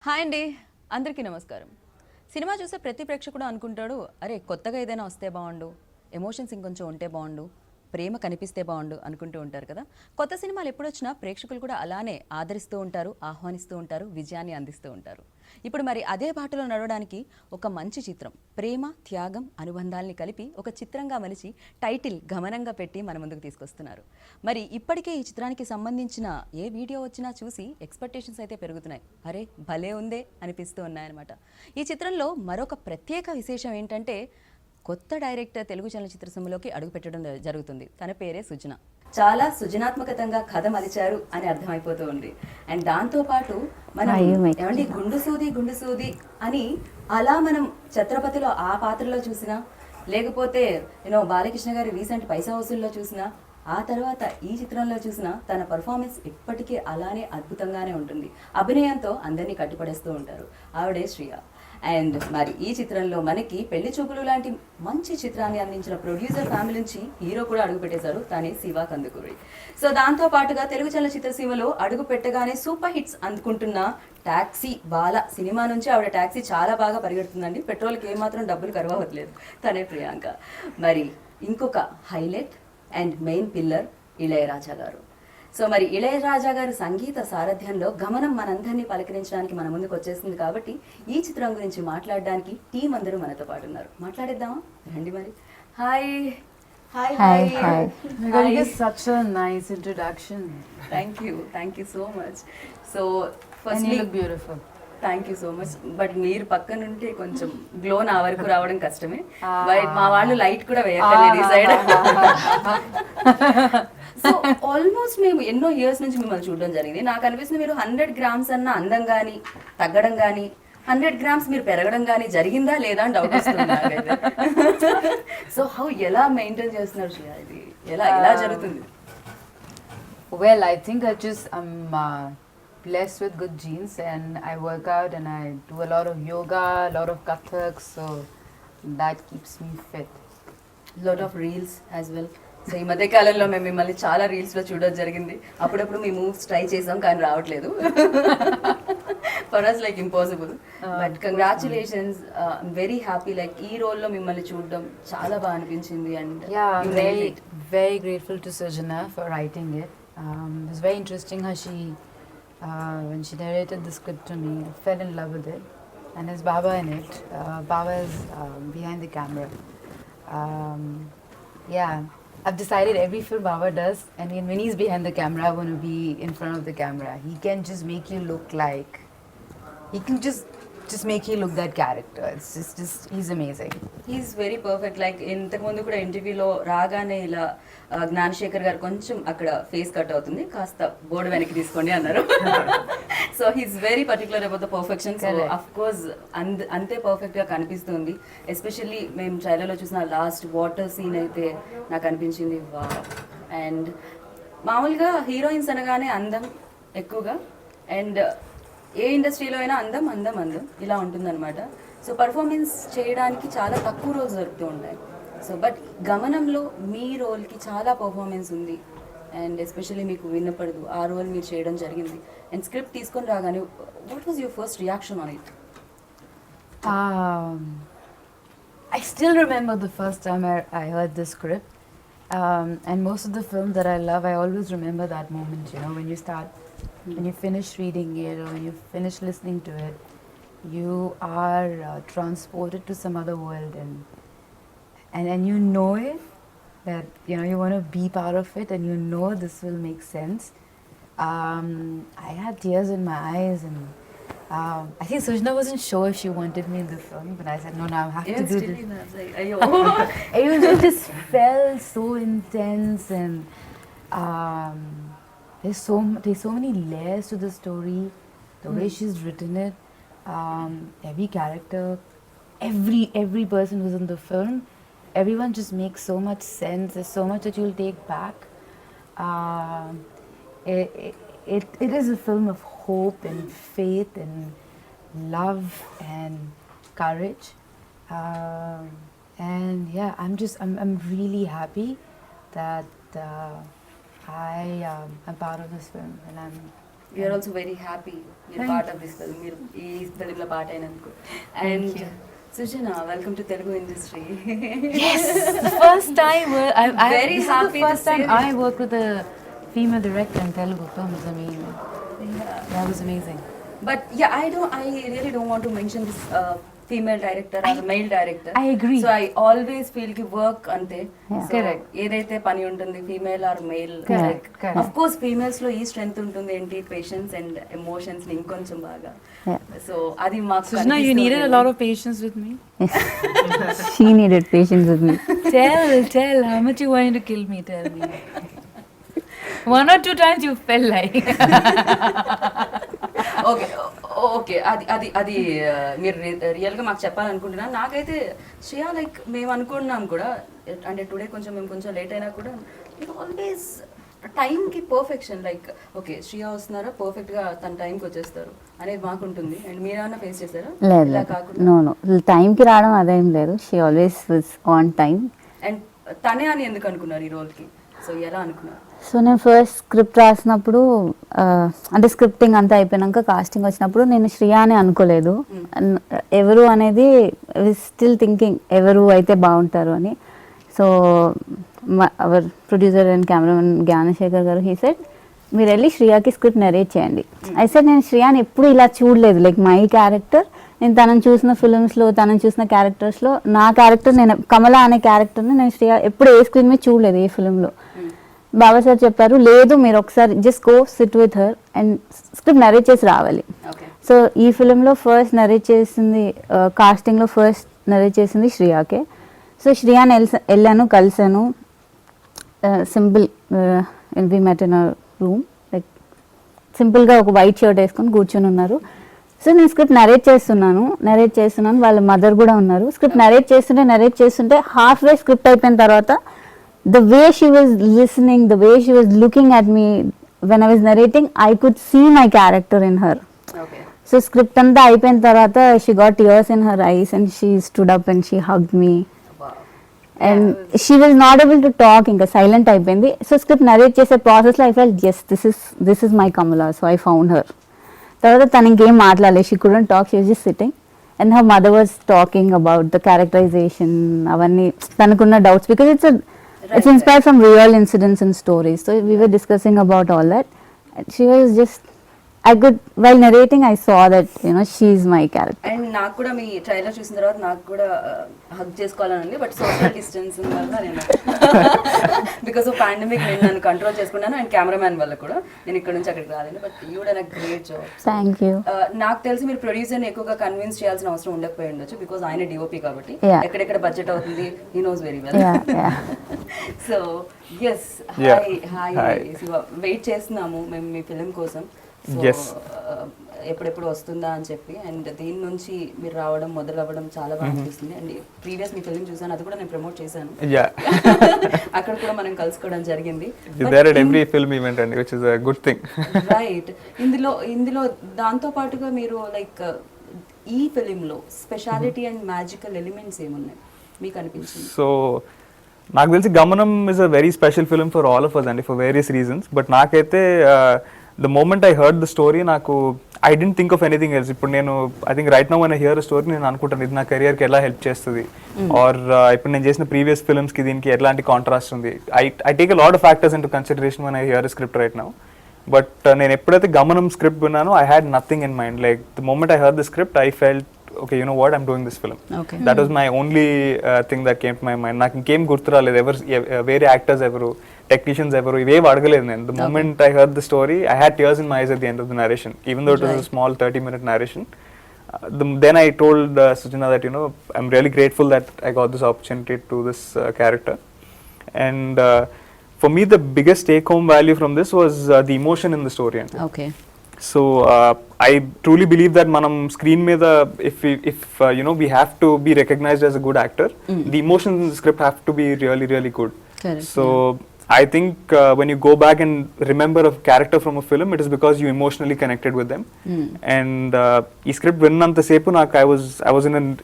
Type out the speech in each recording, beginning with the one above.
Hi అండి, అందరికీ నమస్కారం. సినిమా చూసే ప్రతి ప్రేక్షకుడు అనుకుంటాడు, అరే కొత్తగా ఏదైనా వస్తే బాగుండు, ఎమోషన్స్ ఇంకొంచెం ఉంటే బాగుండు, ప్రేమ కనిపిస్తే బాగుండు అనుకుంటూ ఉంటారు కదా. కొత్త సినిమాలు ఎప్పుడు వచ్చినా ప్రేక్షకులు కూడా అలానే ఆదరిస్తూ ఉంటారు, ఆహ్వానిస్తూ ఉంటారు, విజయాన్ని అందిస్తూ ఉంటారు. ఇప్పుడు మరి అదే బాటలో నడవడానికి ఒక మంచి చిత్రం, ప్రేమ త్యాగం అనుబంధాల్ని కలిపి ఒక చిత్రంగా మలిచి టైటిల్ గమనంగా పెట్టి మన ముందుకు తీసుకొస్తున్నారు. మరి ఇప్పటికే ఈ చిత్రానికి సంబంధించిన ఏ వీడియో వచ్చినా చూసి ఎక్స్పెక్టేషన్స్ అయితే పెరుగుతున్నాయి. అరే భలే ఉందే అనిపిస్తూ ఉన్నాయన్నమాట. ఈ చిత్రంలో మరొక ప్రత్యేక విశేషం ఏంటంటే, కొత్త డైరెక్టర్ తెలుగు చలనచిత్ర సీమలోకి అడుగుపెట్టడం జరుగుతుంది. తన పేరే సుజన. చాలా సృజనాత్మకతంగా కథ మలిచారు అని అర్థమైపోతూ ఉంది. అండ్ దాంతోపాటు మనం ఏమండి గుండు సూది అని అలా మనం ఛత్రపతిలో ఆ పాత్రలో చూసినా, లేకపోతే బాలకృష్ణ గారి రీసెంట్ పైసా వసూల్లో చూసినా, ఆ తర్వాత ఈ చిత్రంలో చూసిన తన పర్ఫార్మెన్స్ ఇప్పటికీ అలానే అద్భుతంగానే ఉంటుంది. అభినయంతో అందరినీ కట్టిపడేస్తూ ఉంటారు. ఆవిడే శ్రియ. అండ్ మరి ఈ చిత్రంలో మనకి పెళ్లి చూపులు లాంటి మంచి చిత్రాన్ని అందించిన ప్రొడ్యూసర్ ఫ్యామిలీ నుంచి హీరో కూడా అడుగు పెట్టేశారు, తనే శివ కందుకూరి. సో దాంతో పాటుగా తెలుగు చలనచిత్ర సీమలో అడుగు పెట్టగానే సూపర్ హిట్స్ అందుకుంటున్న టాక్సీ బాల సినిమా నుంచి ఆవిడ టాక్సీ చాలా బాగా పరిగెడుతుందండి. పెట్రోల్కి ఏమాత్రం డబ్బులు కరువవట్లేదు, తనే ప్రియాంక. మరి ఇంకొక highlight and main pillar Ilaiyaraaja గారు. సో మరి ఇళయరాజా గారి సంగీత సారథ్యంలో గమనం మనందరినీ పలకరించడానికి మన ముందుకు వచ్చేసింది. కాబట్టి ఈ చిత్రం గురించి మాట్లాడడానికి టీం అందరూ మనతో పాటు ఉన్నారు. మాట్లాడేద్దామా రండి మరి. Hi hi hi hi. Such a nice introduction. Thank you so much. So And you look beautiful. Thank you so much. But మీరు పక్కన ఉంటే కొంచెం గ్లో నా వరకు రావడం కష్టమే. మా వాళ్ళు లైట్ కూడా వేయక్కర్లేదు ఈ సైడ్. సో ఆల్మోస్ట్ మేము ఎన్నో ఇయర్స్ నుంచి మిమ్మల్ని చూడడం జరిగింది. నాకు అనిపిస్తుంది మీరు 100 grams అన్న అందం కానీ తగ్గడం కానీ 100 grams మీరు పెరగడం కానీ జరిగిందా లేదా అని డౌట్ వస్తుంది. సో హౌ ఎలా మెయింటైన్ చేస్తున్నారు శ్రేయ? ఇది ఎలా జరుగుతుంది? Well, I think I'm blessed with good genes, and I work out and I do a lot of yoga, a lot of kathak, so that keeps me fit. Lot of reels as well. So ఈ మధ్య కాలంలో మేము మిమ్మల్ని చాలా reels లో చూడడం జరిగింది. అప్పుడప్పుడు మీ మూవ్స్ ట్రై చేసాం కానీ రావట్లేదు. For us like impossible. But congratulations, very happy. Like ఈ రోల్ లో మిమ్మల్ని చూడడం చాలా బాగా అనిపించింది. And very grateful to Sujana for writing it. It was very interesting how she when she narrated the script to me, I fell in love with it. And there's Baba in it. Baba is behind the camera. Yeah, I've decided every film Baba does, and when he's behind the camera, I want to be in front of the camera. He can just make you look like, he can just make you look that character. It's just he's amazing. He's very perfect. Like ఇంతకుముందు కూడా ఇంటర్వ్యూలో రాగానే ఇలా జ్ఞానశేఖర్ గారు కొంచెం అక్కడ face cut అవుతుంది, కాస్త బోర్డు వెనక్కి తీసుకోండి అన్నారు. So he's very particular about the perfection. So of course అంతే పర్ఫెక్ట్ గా కనిపిస్తుంది. ఎస్పెషల్లీ మేము ట్రైలర్లో చూసిన లాస్ట్ వాటర్ సీన్ అయితే నాకు అనిపించింది వా. అండ్ మామూలుగా హీరోయిన్స్ అనగానే అందం ఎక్కువగా, అండ్ ఏ ఇండస్ట్రీలో అయినా అందం అందం అందం ఇలా ఉంటుందన్నమాట. సో పర్ఫార్మెన్స్ చేయడానికి చాలా తక్కువ రోజు దొరుకుతూ ఉంటాయి. సో బట్ గమనంలో మీ రోల్కి చాలా పర్ఫార్మెన్స్ ఉంది. అండ్ ఎస్పెషల్లీ మీకు విన్నపడదు ఆ రోల్ మీరు చేయడం జరిగింది. అండ్ స్క్రిప్ట్ తీసుకొని రాగానే what was your first reaction on it? I still remember the first time I heard the script. And most of the films that I love, I always remember that moment, when you start, when you finish reading it or when you finish listening to it, you are transported to some other world, and you know it, that you want to be part of it, and this will make sense. I had tears in my eyes, and I think Sujana wasn't sure if she wanted me in the film, but I said no, I have to do this. It just felt so intense, and there's so many layers to the story, the way she's written it. Every character, every person who's in the film, everyone just makes so much sense. There's so much that you'll take back. It is a film of hope and faith and love and courage. And yeah, I'm really happy that I am part of this film, and we are also very happy మీరు part of this film, మీరు ఈ ఫిల్మ్లో part అయినందుకు. And Sujana, welcome to Telugu industry. First time, Very this happy is the first to time see I worked with a female director in Telugu films. I mean, that was amazing. But yeah, I really don't want to mention this female director or male director. I agree. So I always feel ki work ante. Yeah. So, Correct. ఏదైతే పని ఉంటుంది female are mail, Correct, correct. Of course females లో ఈ strength ఉంటుంది ఏంటి, patience and emotions ని ఇంకొంచెం బాగా. Yeah. సో అది మాకు Sujana, you needed a lot of patience with me. She needed patience with me. Tell, how much you wanted to kill me, tell me. One or two times you felt like. Okay okay, అది మీరు రియల్గా మాకు చెప్పాలనుకుంటున్నా. నాకైతే Shreya like మేము అనుకున్నాం కూడా, అంటే today కొంచెం మేము కొంచెం లేట్ అయినా కూడా మీరు ఆల్వేస్ టైంకి పర్ఫెక్షన్, లైక్ ఓకే శ్రేయ వస్తున్నారా పర్ఫెక్ట్గా తన టైంకి వచ్చేస్తారు అనేది మాకుంటుంది. అండ్ మీరేమన్నా ఫేస్ చేశారా లేదు ఇలా లేదు, కాకుండా? నో టైంకి రావడం అదేం లేదు. She always was on time. And తనే అని ఎందుకు అనుకున్నారు ఈ రోల్కి? సో ఎలా అనుకున్నారు? సో నేను ఫస్ట్ స్క్రిప్ట్ రాసినప్పుడు అంటే స్క్రిప్టింగ్ అంతా అయిపోయినాక కాస్టింగ్ వచ్చినప్పుడు నేను శ్రియా అని అనుకోలేదు. ఎవరు అనేది స్టిల్ థింకింగ్ ఎవరు అయితే బాగుంటారు అని. So our producer and cameraman Gnanasekhar గారు హీ సెడ్ మీరు వెళ్ళి శ్రియాకి స్క్రిప్ట్ నరేట్ చేయండి. అయితే నేను శ్రియాని ఎప్పుడు ఇలా చూడలేదు. లైక్ మై క్యారెక్టర్, నేను తనను చూసిన ఫిల్మ్స్లో, తనను చూసిన క్యారెక్టర్స్లో నా క్యారెక్టర్, నేను కమలా అనే క్యారెక్టర్ని నేను శ్రియా ఎప్పుడు ఏ స్క్రీన్ మీద చూడలేదు ఏ ఫిల్మ్లో. బాబా సార్ చెప్పారు లేదు మీరు ఒకసారి just go SIT with her and script narrate చేసి రావాలి. ఓకే. సో ఈ ఫిలింలో ఫస్ట్ నరేట్ చేసింది, కాస్టింగ్లో ఫస్ట్ నరేట్ చేసింది శ్రియాకే. సో శ్రియాని వెళ్ళాను, కలిసాను. Simple we met in our room, like సింపుల్గా ఒక వైట్ షర్ట్ వేసుకొని కూర్చొని ఉన్నారు. సో నేను స్క్రిప్ట్ నరేట్ చేస్తున్నాను, వాళ్ళ మదర్ కూడా ఉన్నారు. స్క్రిప్ట్ నరేట్ చేస్తుంటే హాఫ్ వే స్క్రిప్ట్ అయిపోయిన తర్వాత the way she was listening, the way she was looking at me when I was narrating, I could see my character in her. Okay. So script anta ayipoyin tarvata she got tears in her eyes and she stood up and she hugged me and she was not able to talk, inka silent అయిపోయింది. So script narrate చేసే process లో I felt yes, this is my Kamala. So I found her. తర్వాత తను ఇంకేం మాట్లాడలేదు, she couldn't talk, she was just sitting and her mother was talking about the characterization, అవన్నీ తనకున్న doubts because it's inspired from real incidents and stories. So we were discussing about all that. And she was just, while narrating, I saw that, she's my character. And నాకు కూడా మీ trailer చూసిన తర్వాత నాకు కూడా hug చేసుకోవాలని ఉంది, but social distance వల్ల నేను బికాస్ ఆఫ్ పాండమిక్ నేను నన్ను కంట్రోల్ చేసుకున్నాను. అండ్ కెమెరామ్యాన్ వల్ల కూడా నేను ఇక్కడ నుంచి అక్కడికి రాలేను. But you done a great job. Thank you. నాకు తెలిసి మీరు ప్రొడ్యూసర్ని ఎక్కువగా కన్విన్స్ చేయాల్సిన అవసరం ఉండకపోయి ఉండొచ్చు, బికాస్ ఆయన డిఓపి కాబట్టి Yeah. ఎక్కడెక్కడ బడ్జెట్ అవుతుంది he knows very well. Yeah. So yes, hi wait చేస్తున్నాము మేము మీ ఫిలిం కోసం. Yes. ఎప్పుడెప్పుడు వస్తుందా అని చెప్పి. అండ్ దీని నుంచి మీరు రావడం మొదలవ్వడం చాలా బాగా అనిపిస్తుంది. అండ్ ప్రీవియస్ మీ ఫిలిం చూసాను, అది కూడా నేను ప్రమోట్ చేశాను. Yeah. అక్కడ కూడా మనం కలుసుకోవడం జరిగింది. You're there at every film event and which is a good thing. Right. ఇందులో దాంతో పాటుగా మీరు లైక్ ఈ ఫిలింలో స్పెషాలిటీ అండ్ మ్యాజికల్ ఎలిమెంట్స్ ఏమున్నాయి మీకు అనిపించింది? So నాకు తెలిసి Gamanam is a very special film for all of us అండి, ఫర్ వేరియస్ రీజన్స్. బట్ నాకైతే the moment I heard the story, నాకు I didn't think of anything else. ఇప్పుడు నేను I think right now when I hear a story నేను అనుకుంటాను ఇది నా కెరియర్కి ఎలా హెల్ప్ చేస్తుంది, ఆర్ ఇప్పుడు నేను చేసిన ప్రీవియస్ ఫిల్మ్స్కి దీనికి ఎలాంటి కాంట్రాస్ట్ ఉంది. I take a lot of factors into consideration when I hear a script right now. బట్ నేను ఎప్పుడైతే గమనం స్క్రిప్ట్ విన్నానో I had nothing in mind. Like the moment I heard the script I felt okay, you know what, I'm doing this film. Okay. That was my only thing that came to my mind. నాకు ఇంకేం గుర్తు రాలేదు, వేరే actors ఎవరు, technicians ఎవరు, ఇవేవి అడగలేదు నేను. The moment I heard the story, I had tears in my eyes at the end of the narration, even though it was a small 30-minute narration. Then I told Sujana that, I'm really grateful that I got this opportunity to do this character. And for me, the biggest take-home value from this was the emotion in the story. Okay. So I truly believe that manam screen మీద if we have to be recognized as a good actor, the emotions in the script have to be really really good. Correct. So I think when you go back and remember a character from a film, it is because you emotionally connected with them. And ఈ script విన్నంత సేపు నాకు I was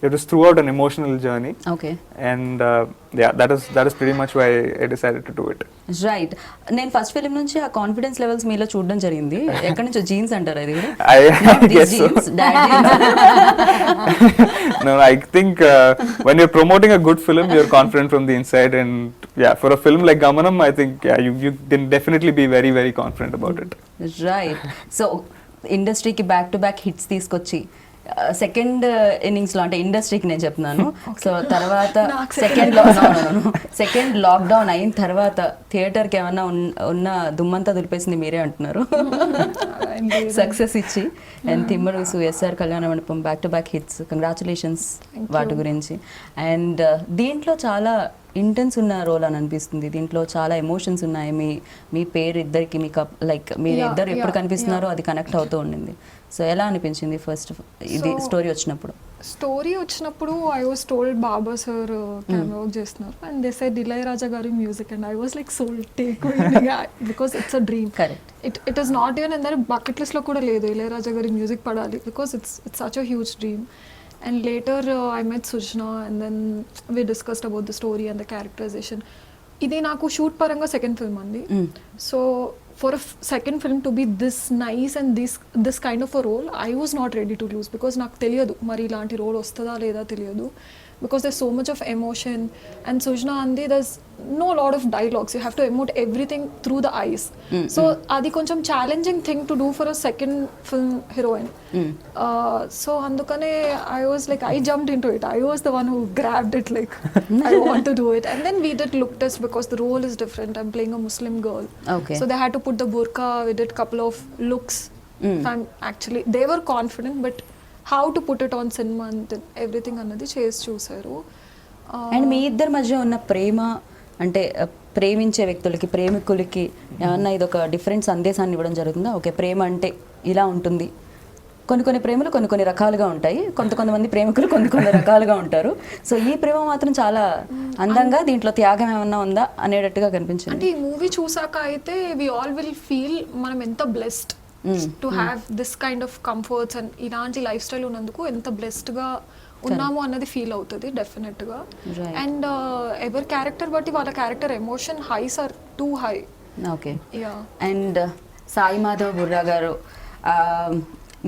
it was throughout an emotional journey. Okay. And yeah, that is pretty much why I decided to do it. Right, నేను first film నుంచి ఆ confidence levels మీలో చూడడం జరిగింది. ఎక్కడి నుంచో జీన్స్ అంటారు అది కూడా? I guess so. No, I think when you're promoting a good film, you're confident from the inside, and yeah, for a film like Gamanam, I think you can definitely be very, very confident about it. Right. So ఇండస్ట్రీకి back to back hits తీసుకొచ్చి second ఇన్నింగ్స్లో, అంటే ఇండస్ట్రీకి నేను చెప్తున్నాను. So తర్వాత second lockdown అయిన తర్వాత థియేటర్కి ఏమన్నా ఉన్న దుమ్మంతా దులిపేసింది మీరే అంటున్నారు. సక్సెస్ ఇచ్చి అండ్ తిమ్మరుసు, ఎస్ఆర్ కళ్యాణ మండపం, back to back hits. Congratulations వాటి గురించి. అండ్ దీంట్లో చాలా ఇంటెన్స్ ఉన్న రోల్ అని అనిపిస్తుంది. దీంట్లో చాలా ఎమోషన్స్ ఉన్నాయి. మీ పేరు ఇద్దరికి మీకు లైక్ మీరు ఇద్దరు ఎప్పుడు కనిపిస్తున్నారో అది కనెక్ట్ అవుతూ ఉండింది. సో ఎలా అనిపించింది ఫస్ట్ ఇది స్టోరీ వచ్చినప్పుడు? స్టోరీ వచ్చినప్పుడు I was told Baba sir camera work చేస్తున్నారు అండ్ దే సెడ్ ఇళయరాజా గారి music and I was like soul take because it's a dream. Correct. It is not even అందరి బకెట్ లిస్ట్లో కూడా లేదు ఇళయరాజా గారి మ్యూజిక్ పడాలి because it's such a huge dream. And later I met Sujna and then we discussed about the story and the characterization. ఇది నాకు shoot పరంగా second film అండి. So for a second film to be this nice and this kind of a role I was not ready to lose because నాకు తెలియదు మరి ఇలాంటి role వస్తుందా లేదా తెలియదు. because there's so much of emotion and Sujna andi there's no lot of dialogues, you have to emote everything through the eyes. So adi koncham challenging thing to do for a second film heroine. So andukane I was like I jumped into it, I was the one who grabbed it like I want to do it. And then we did look test because the role is different, I'm playing a Muslim girl. Okay. So they had to put the burqa, we did couple of looks. I'm actually they were confident but how to put it on cinema and everything అన్నది చేసి చూసారు. And మీ ఇద్దరి మధ్య ఉన్న ప్రేమ అంటే ప్రేమించే వ్యక్తులకి ప్రేమికులకి ఏమన్నా ఇది ఒక డిఫరెంట్ సందేశాన్ని ఇవ్వడం జరుగుతుందా? ఓకే, ప్రేమ అంటే ఇలా ఉంటుంది. కొన్ని ప్రేమలు కొన్ని రకాలుగా ఉంటాయి, కొంతమంది ప్రేమికులు కొన్ని రకాలుగా ఉంటారు. సో ఈ ప్రేమ మాత్రం చాలా అందంగా దీంట్లో త్యాగం ఏమన్నా ఉందా అనేటట్టుగా కనిపించింది. అంటే ఈ మూవీ చూసాక అయితే వి ఆల్ విల్ ఫీల్ మనం ఎంత blessed to have this kind of comforts and ఇలాంటి లైఫ్ స్టైల్ ఉన్నందుకు ఎంత బ్లెస్డ్గా ఉన్నాము అన్నది ఫీల్ అవుతుంది డెఫినెట్గా. అండ్ ఎవరి క్యారెక్టర్ బట్టి వాళ్ళ character emotion highs are too high. Okay. And Sai Madhav Burra గారు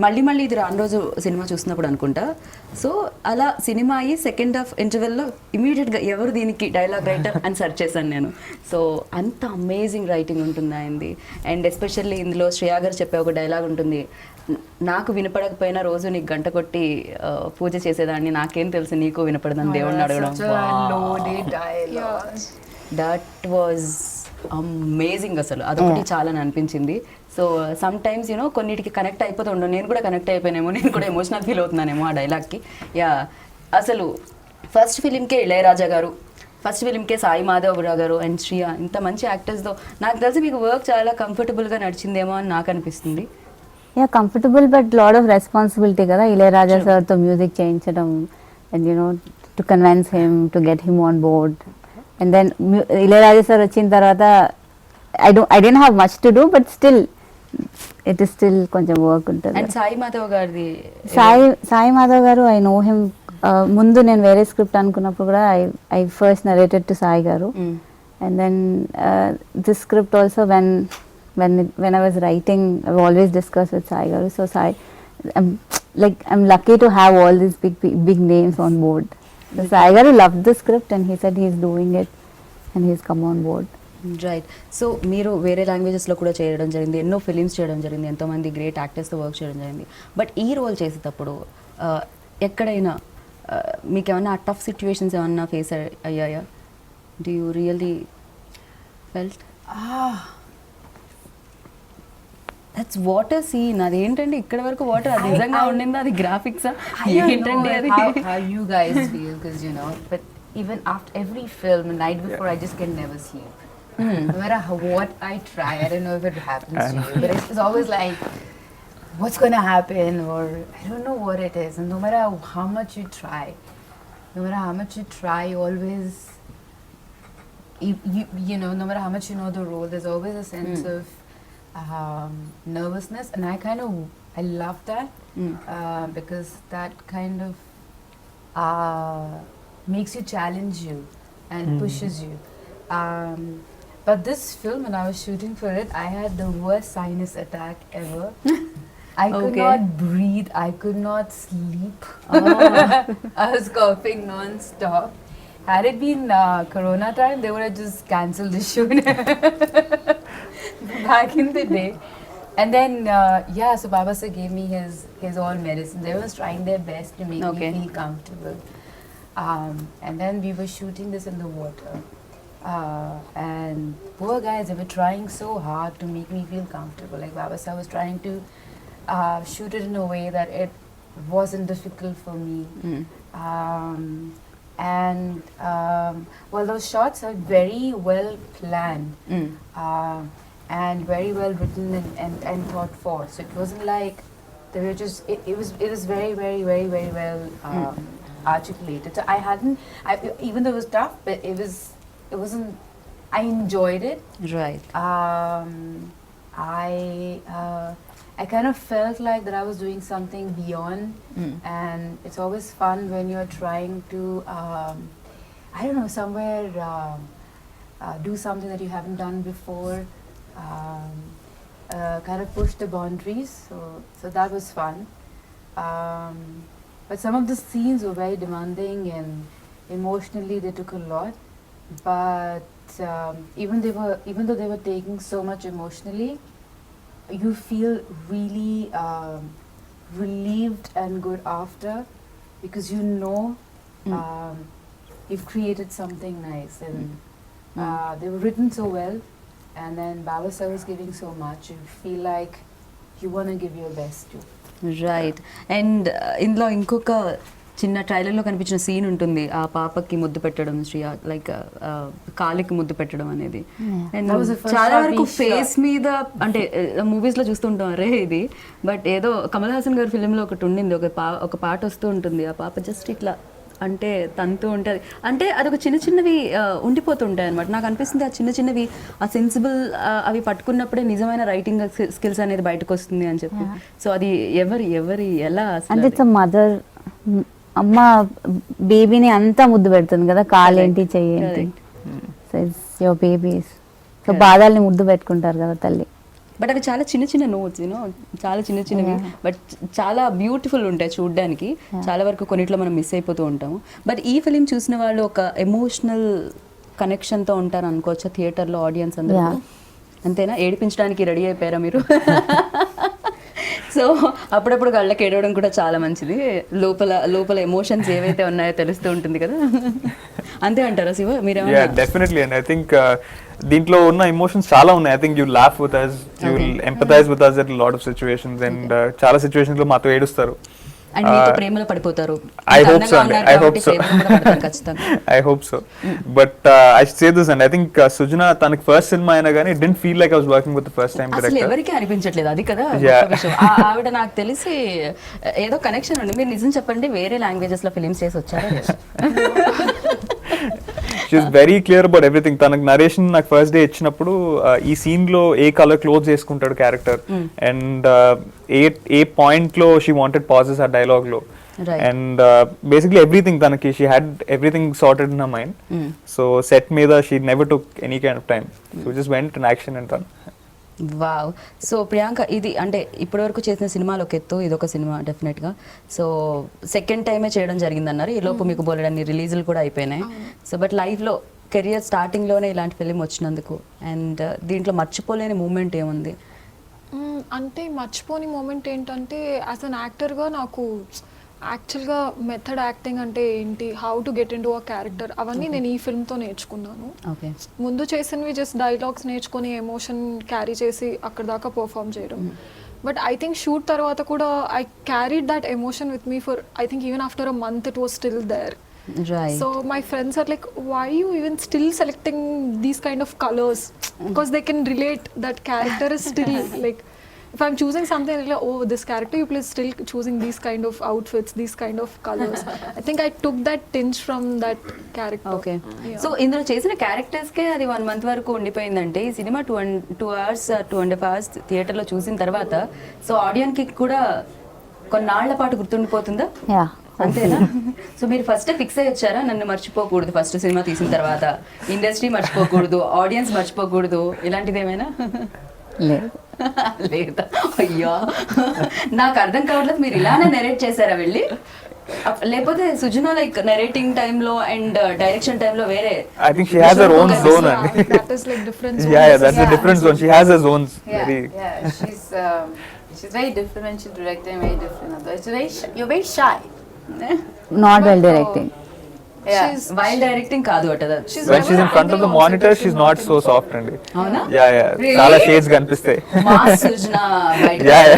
మళ్ళీ ఇది రాను రోజు సినిమా చూసినప్పుడు అనుకుంటా. సో అలా సినిమా అయ్యి సెకండ్ హాఫ్ ఇంటర్వెల్లో ఇమీడియట్గా ఎవరు దీనికి డైలాగ్ రైటర్ అని సెర్చ్ చేశాను నేను. సో అంత అమేజింగ్ రైటింగ్ ఉంటుంది ఆయనది. అండ్ ఎస్పెషల్లీ ఇందులో శ్రేయా గారు చెప్పే ఒక డైలాగ్ ఉంటుంది, నాకు వినపడకపోయినా రోజు నీకు గంట కొట్టి పూజ చేసేదాన్ని, నాకేం తెలుసు నీకు వినపడదని దేవుడిని అడగడం. That was amazing. అసలు అదొకటి చాలా అనిపించింది. సో సమ్ టైమ్స్ యూనో కొన్నిటికి కనెక్ట్ అయిపోతూ ఉండవు. నేను కూడా కనెక్ట్ అయిపోయానేమో, నేను కూడా ఎమోషనల్ ఫీల్ అవుతున్నానేమో ఆ డైలాగ్కి. యా, అసలు ఫస్ట్ ఫిలింకే ఇళయరాజా గారు, ఫస్ట్ ఫిలింకే సాయి మాధవరావు గారు అండ్ శ్రియా, ఇంత మంచి యాక్టర్స్తో నాకు తెలిసి మీకు వర్క్ చాలా కంఫర్టబుల్గా నడిచిందేమో అని నాకు అనిపిస్తుంది. Yeah, comfortable but lot of responsibility కదా ఇళయరాజా సార్తో మ్యూజిక్ చేయించడం and you know to convince him to get him on board. And then Ilaiyaraaja sir వచ్చిన తర్వాత I didn't have much to do, but still it is still కొంచెం work ఉంటుంది. And Sai Madhav గారిది, సాయి మాధవ్ గారు I know him. ముందు నేను వేరే స్క్రిప్ట్ అనుకున్నప్పుడు కూడా I first narrated to Sai గారు. And then this script also when I was writing I've always discussed with Sai garu. So Sai, I'm lucky to have all these big names on board. So Sai garu loved the script and he said he's doing it and he's come on board. Right. So మీరు వేరే లాంగ్వేజెస్లో కూడా చేయడం జరిగింది, ఎన్నో films చేయడం జరిగింది, ఎంతోమంది great యాక్టర్స్తో work చేయడం జరిగింది. బట్ ఈ రోల్ చేసేటప్పుడు ఎక్కడైనా మీకు ఏమన్నా టఫ్ సిచ్యువేషన్స్ ఏమన్నా ఫేస్ అయ్యాయా? Do you really felt that's water scene? అదేంటండి ఇక్కడ వరకు వాటర్ అది నిజంగా ఉండిందా, అది గ్రాఫిక్సా ఏంటండి అది? How you guys feel, because you know, but even after every film, the night before, I just can never sleep. No matter what I try, I don't know if it happens to you, but it's always like, what's going to happen, or I don't know what it is. And no matter how much you try, you always, you know, no matter how much you know the role, there's always a sense of nervousness, and I love that because that kind of makes you challenge you and pushes you. But this film, when I was shooting for it, I had the worst sinus attack ever. I could Okay. not breathe. I could not sleep. I was coughing non-stop. Had it been Corona time, they would have just cancelled the shoot back in the day. And then, yeah, so Baba sir gave me his own medicine. They was trying their best to make Okay. me feel comfortable. And then we were shooting this in the water. And poor guys, they were trying so hard to make me feel comfortable. Like Baba sir was trying to shoot it in a way that it wasn't difficult for me. Well, those shots are very well planned. And very well written and thought for. So it wasn't like they were just. It was very well articulated. So even though it was tough, but it wasn't. I enjoyed it. Right. I kind of felt like that I was doing something beyond, and it's always fun when you're trying to, I don't know, somewhere do something that you haven't done before. Kind of push the boundaries, so that was fun. But some of the scenes were very demanding and emotionally they took a lot. But even though they were taking so much emotionally, you feel really relieved and good after, because you know you've created something nice, and they were written so well. And then Baba sir was giving so much. You feel like you want to give your best too. Right and ఇందులో ఇంకొక చిన్న ట్రైలర్లో కనిపించిన scene ఉంటుంది, ఆ పాపకి ముద్దు పెట్టడం, శ్రీ లైక్ కాలికి ముద్దు పెట్టడం అనేది. And That was the first చాలా shot వరకు we ఫేస్ మీద అంటే మూవీస్లో చూస్తుంటాం అరే ఇది, బట్ ఏదో కమల్ హాసన్ గారి ఫిలింలో ఒకటి ఉండింది, ఒక పాట వస్తూ ఉంటుంది, ఆ పాప జస్ట్ ఇట్లా అంటే తంతూ ఉంటుంది, అంటే అదొక చిన్నవి ఉండిపోతుంటాయి అనమాట. నాకు అనిపిస్తుంది ఆ చిన్నవి ఆ సెన్సిబుల్ అవి పట్టుకున్నప్పుడే నిజమైన రైటింగ్ స్కిల్స్ అనేది బయటకు వస్తుంది అని చెప్పి. సో అది ఎవరి ఎలా అంటే ఇట్స్ మదర్, అమ్మ బేబీని అంతా ముద్దు పెడుతుంది కదా, కాలేంటి చెయ్యేంటి, so it's your babies. So బాధాలని ముద్దు పెట్టుకుంటారు కదా తల్లి. బట్ అవి చాలా చిన్న నోట్స్ యూనో, చాలా చిన్నవి బట్ చాలా బ్యూటిఫుల్ ఉంటాయి చూడడానికి. చాలా వరకు కొన్నిట్లో మనం మిస్ అయిపోతూ ఉంటాము. బట్ ఈ ఫిలిం చూసిన వాళ్ళు ఒక ఎమోషనల్ కనెక్షన్తో ఉంటారు అనుకోవచ్చా థియేటర్లో ఆడియన్స్ అందరూ? అంతేనా? ఏడిపించడానికి రెడీ అయిపోయారా మీరు? సో అప్పుడప్పుడు కళ్ళకి ఏడవడం కూడా చాలా మంచిది, లోపల ఎమోషన్స్ ఏవైతే ఉన్నాయో తెలుస్తూ ఉంటుంది కదా. అంతే అంటారా శివ? మీరు డెఫినెట్లీ. అండ్ ఐ థింక్ దీంట్లో ఉన్న ఎమోషన్స్ చాలా ఉన్నాయి. I think you laugh with us, you will empathise with us at lot of situations, and చాలా సిచ్యువేషన్స్ లో మాతో ఏడుస్తారు. అండ్ మీతో ప్రేమలో పడిపోతారు. I hope so. I hope so. ఖచ్చితంగా. I hope so. But I should say this, and I think Sujana, తనకి first cinema అయినా కానీ it didn't feel like I was working with the first time అసలు director. ఎవరికి అనిపించట్లేదు అది కదా Yeah. గొప్ప విషయం. ఆవిడ నాకు తెలిసి ఏదో కనెక్షన్ ఉంది. మీరు నిజం చెప్పండి, వేరే లాంగ్వేజెస్ లో ఫిలిమ్స్ చేసి వచ్చారా? She's very clear about everything. తనకు నరేషన్ నాకు ఫస్ట్ డే ఇచ్చినప్పుడు ఈ సీన్ లో ఏ కలర్ క్లోత్స్ వేసుకుంటాడు క్యారెక్టర్, అండ్ ఏ పాయింట్ లో షీ వాంటెడ్ పాజెస్ ఆ డైలాగ్ లో, Right. అండ్ బేసిక్లీ ఎవ్రీథింగ్ తనకి she had everything sorted in her mind. So set మీద she never took any kind of time, so just went in action and run. Wow. So Priyanka, ఇది అంటే ఇప్పటివరకు చేసిన సినిమాలు ఒక ఎత్తు, ఇదొక సినిమా డెఫినెట్గా. సో సెకండ్ టైమే చేయడం జరిగిందన్నారు, ఈ లోపు మీకు బోలెడన్ని రిలీజులు కూడా అయిపోయినాయి. సో బట్ లైఫ్లో కెరియర్ స్టార్టింగ్లోనే ఇలాంటి ఫిలిం వచ్చినందుకు అండ్ దీంట్లో మర్చిపోలేని మూమెంట్ ఏముంది? అంటే మర్చిపోని మూమెంట్ ఏంటంటే, యాజ్ అన్ యాక్టర్గా నాకు యాక్చువల్గా మెథడ్ యాక్టింగ్ అంటే ఏంటి, how to get in to a character, అవన్నీ నేను ఈ ఫిల్మ్తో నేర్చుకున్నాను. ఓకే. ముందు చేసినవి జస్ట్ డైలాగ్స్ నేర్చుకొని ఎమోషన్ క్యారీ చేసి అక్కడ దాకా పర్ఫామ్ చేయడం. బట్ ఐ థింక్ షూట్ తర్వాత కూడా I carried that emotion with me for I think even after a month it was still there. Right. So my friends are like, why are you even still selecting these kind of colors? Because they can relate, that character is still like, if I'm choosing something like, oh, this character, you please still choosing these kind of outfits, these kind of colors. I think I took that tinge from that character. Okay. Yeah. So ఇందులో చేసిన క్యారెక్టర్స్కే అది 1 month వరకు ఉండిపోయిందంటే, ఈ cinema 2 hours 2.5 hours థియేటర్లో చూసిన తర్వాత so ఆడియన్కి కూడా కొన్నాళ్ల పాటు గుర్తుండిపోతుందా? యా, అంతేనా? సో మీరు ఫస్ట్ ఫిక్స్ అయ్యి వచ్చారా, నన్ను మర్చిపోకూడదు ఫస్ట్ సినిమా తీసిన తర్వాత, ఇండస్ట్రీ మర్చిపోకూడదు, ఆడియన్స్ మర్చిపోకూడదు, ఇలాంటిది ఏమైనా? లేదు. లేదా? అయ్యా, నాకు అర్థం కావట్లేదు, మీరు ఇలానే నెరేట్ చేశారా వెళ్ళి, లేకపోతే సుజనా లైక్ నెరేటింగ్ టైంలో అండ్ డైరెక్షన్ టైంలో వేరే? I think she has her own zone అండి. That is like different zone. Yeah, that's a different zone. She has her zones. Very. She's very different when she's directing, very different. It's very you're very shy. Not well directing. Yeah. Wild directing కాదు అట. When she's in front of the monitor, she's not so soft అండి. అవునా? Yeah. చాలా shades కనిపిస్తాయి. Mass Sujana బయట. Yeah.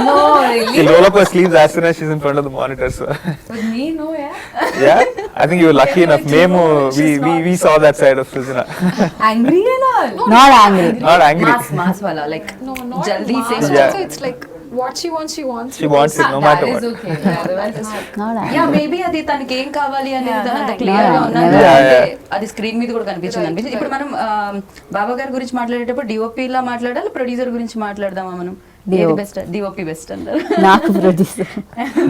No, She roll up her sleeves as soon as she's in front of the monitor. So. with me, no, yeah. Yeah, I think you were lucky enough. Memo, we saw that side of Sujana. Angry and all. Not angry. Not angry. Mass వాళ్ళ like No, not జల్దీ mass. Face. Yeah. Also, it's like what she wants, she wants. She wants it no That matter is what. okay. Yeah, otherwise it's not. Not yeah maybe అది తనకి ఏం కావాలి అనేది Yeah, అంత yeah. Clear గా ఉన్నది. Yeah, అంటే yeah. అది స్క్రీన్ మీద కూడా కనిపించింది అనిపించింది. ఇప్పుడు మనం బాబా గారి గురించి మాట్లాడేటప్పుడు డిఓపి లా మాట్లాడాలి, ప్రొడ్యూసర్ గురించి మాట్లాడదామా మనం? ఏది బెస్ట్? డిఓపి బెస్ట్ అంటారు. నాకు ప్రొడ్యూసర్.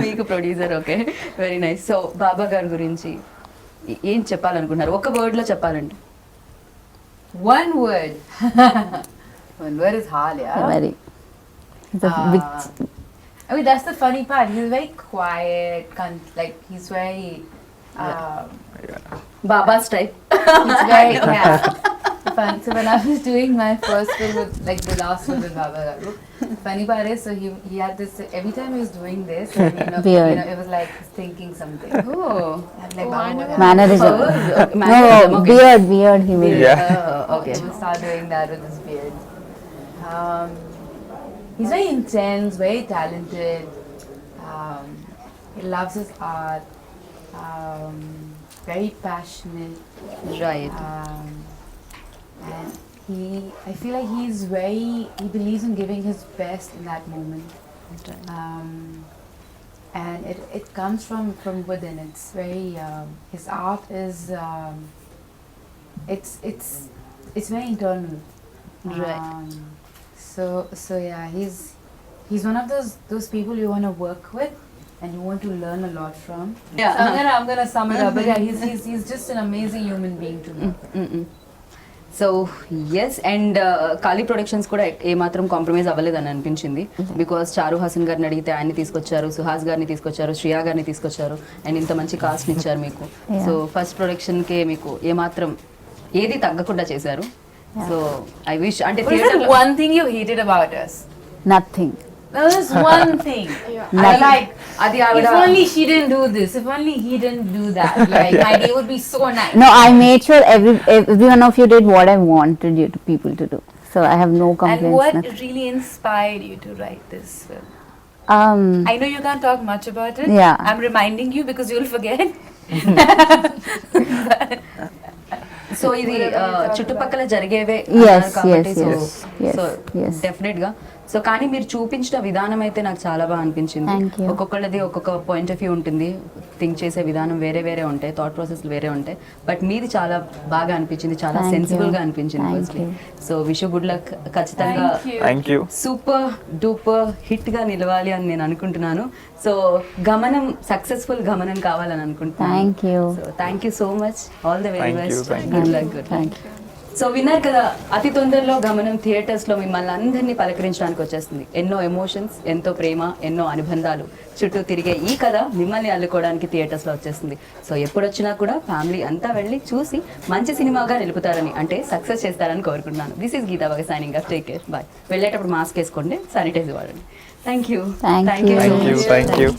మీకు producer. Okay, very nice. So Baba గారి గురించి ఏం చెప్పాలనుకుంటున్నారు? ఒక వర్డ్ లో చెప్పాలండి. One word. One word is hard, yeah. Very I mean, that's the funny part. He's very quiet, like he's very. Baba style. He's very yeah. Fun. So when I was doing my first film with like the last one with Baba Garu, funny part is so he had this every time he was doing this, Beard. it was like he's thinking something. And like Oh, I Baba never- Garu. Mannerism. Mannerism, No, okay. beard he made. Yeah. Okay. He will start doing that with his beard. He's very intense, very talented. He loves his art. Very passionate. Right. And I feel like he believes in giving his best in that moment. And it comes from within. It's very, his art is, it's very internal. Right. So yeah, he's one of those people you want to work with and you want to learn a lot from. Yeah. So I'm gonna sum it up. But yeah, he's just an amazing human being to me. So yes, and Kali productions కూడా ఏమాత్రం compromise అవ్వలేదని అనిపించింది. Because చారు హాసన్ గారిని అడిగితే ఆయన్ని తీసుకొచ్చారు, సుహాస్ గారిని తీసుకొచ్చారు, శ్రియా గారిని తీసుకొచ్చారు, అండ్ ఇంత మంచి కాస్ట్ ఇచ్చారు మీకు. సో ఫస్ట్ ప్రొడక్షన్కే మీకు ఏమాత్రం ఏది తగ్గకుండా చేశారు. సో ఐ విష్ అంటే What is that one thing you hated about us? Nothing. No, there's one thing. Yeah. I like. అది If ఆవిడ only she didn't do this. If only he didn't do that. Like my day would be so nice. No, I made sure every one of you did what I wanted you people to do. So I have no And complaints. what nothing. really inspired you to write this film? Um, I know you can't talk much about it. Yeah. I'm reminding you because you'll forget. So ఇది చుట్టుపక్కల జరిగేవే Yes, అన్నారు కాబట్టి yes, yes, so yes. Definite గా. So కానీ మీరు చూపించిన విధానం అయితే నాకు చాలా బాగా అనిపించింది. Thank you. ఒక్కొక్కళ్ళది ఒక్కొక్క పాయింట్ ఆఫ్ వ్యూ ఉంటుంది, థింక్ చేసే విధానం వేరే వేరే ఉంటాయి, థాట్ ప్రాసెస్ వేరే ఉంటాయి. బట్ మీది చాలా బాగా అనిపించింది, చాలా Thank సెన్సిబుల్ you. గా అనిపించింది. Thank firstly you. So wish good luck. ఖచ్చితంగా Thank you. Super duper hit గా నిలవాలి అని నేను అనుకుంటున్నాను. సో గమనం సక్సెస్ఫుల్ గమనం కావాలని అనుకుంటున్నాను. Thank you. So thank you so much. All the very Thank you, best. thank good luck. Thank you. So విన్నారు కదా, అతి తొందరలో గమనం థియేటర్స్ లో మిమ్మల్ని అందరినీ పలకరించడానికి వచ్చేస్తుంది. ఎన్నో ఎమోషన్స్, ఎంతో ప్రేమ, ఎన్నో అనుబంధాలు చుట్టూ తిరిగే ఈ కథ మిమ్మల్ని అల్లుకోవడానికి థియేటర్స్ లో వచ్చేస్తుంది. సో ఎప్పుడు వచ్చినా కూడా ఫ్యామిలీ అంతా వెళ్ళి చూసి మంచి సినిమాగా నిలుపుతారని, అంటే సక్సెస్ చేస్తారని కోరుకుంటున్నాను. దిస్ ఈస్ గీతా బాగా signing off. Take care, bye. వెళ్ళేటప్పుడు మాస్క్ వేసుకోండి, శానిటైజర్ వాడండి. Thank you. Thank you. So Thank you. Much. Thank you.